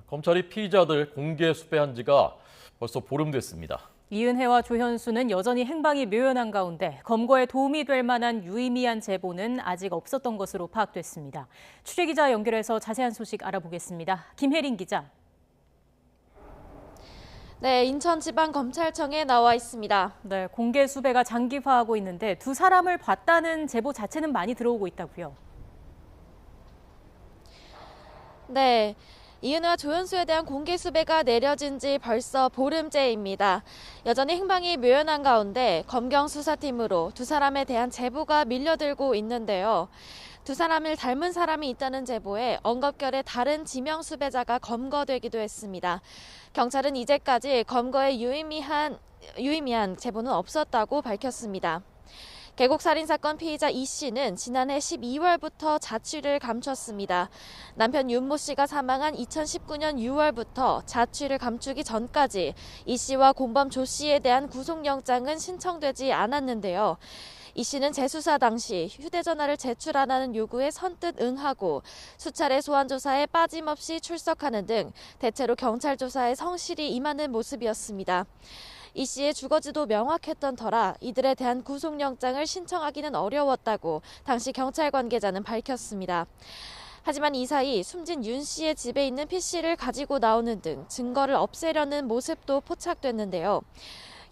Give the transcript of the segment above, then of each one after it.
검찰이 피의자들 공개 수배한 지가 벌써 보름 됐습니다. 이은혜와 조현수는 여전히 행방이 묘연한 가운데 검거에 도움이 될 만한 유의미한 제보는 아직 없었던 것으로 파악됐습니다. 취재기자 연결해서 자세한 소식 알아보겠습니다. 김혜린 기자. 네, 인천지방검찰청에 나와 있습니다. 네, 공개 수배가 장기화하고 있는데 두 사람을 봤다는 제보 자체는 많이 들어오고 있다고요. 네, 이은혜와 조현수에 대한 공개 수배가 내려진 지 벌써 보름째입니다. 여전히 행방이 묘연한 가운데 검경 수사팀으로 두 사람에 대한 제보가 밀려들고 있는데요. 두 사람을 닮은 사람이 있다는 제보에 언급결에 다른 지명 수배자가 검거되기도 했습니다. 경찰은 이제까지 검거에 유의미한 제보는 없었다고 밝혔습니다. 계곡살인 사건 피의자 이 씨는 지난해 12월부터 자취를 감췄습니다. 남편 윤모 씨가 사망한 2019년 6월부터 자취를 감추기 전까지 이 씨와 공범 조 씨에 대한 구속영장은 신청되지 않았는데요. 이 씨는 재수사 당시 휴대전화를 제출 안 하는 요구에 선뜻 응하고 수차례 소환조사에 빠짐없이 출석하는 등 대체로 경찰 조사에 성실히 임하는 모습이었습니다. 이 씨의 주거지도 명확했던 터라 이들에 대한 구속영장을 신청하기는 어려웠다고 당시 경찰 관계자는 밝혔습니다. 하지만 이 사이 숨진 윤 씨의 집에 있는 PC를 가지고 나오는 등 증거를 없애려는 모습도 포착됐는데요.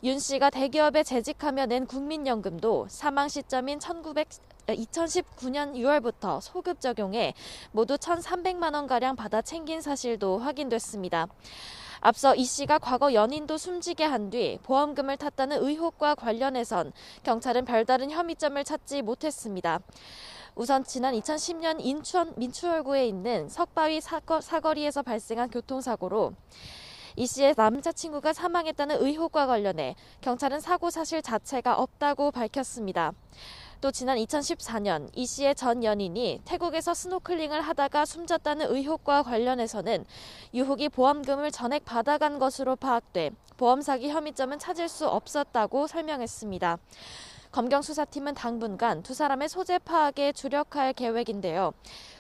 윤 씨가 대기업에 재직하며 낸 국민연금도 사망 시점인 2019년 6월부터 소급 적용해 모두 1,300만 원가량 받아 챙긴 사실도 확인됐습니다. 앞서 이 씨가 과거 연인도 숨지게 한 뒤 보험금을 탔다는 의혹과 관련해선 경찰은 별다른 혐의점을 찾지 못했습니다. 우선 지난 2010년 인천 민추홀구에 있는 석바위 사거리에서 발생한 교통사고로 이 씨의 남자친구가 사망했다는 의혹과 관련해 경찰은 사고 사실 자체가 없다고 밝혔습니다. 또 지난 2014년 이 씨의 전 연인이 태국에서 스노클링을 하다가 숨졌다는 의혹과 관련해서는 유혹이 보험금을 전액 받아간 것으로 파악돼 보험 사기 혐의점은 찾을 수 없었다고 설명했습니다. 검경 수사팀은 당분간 두 사람의 소재 파악에 주력할 계획인데요.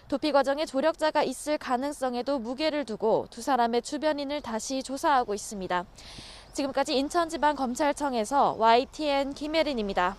도피 과정에 조력자가 있을 가능성에도 무게를 두고 두 사람의 주변인을 다시 조사하고 있습니다. 지금까지 인천지방검찰청에서 YTN 김혜린입니다.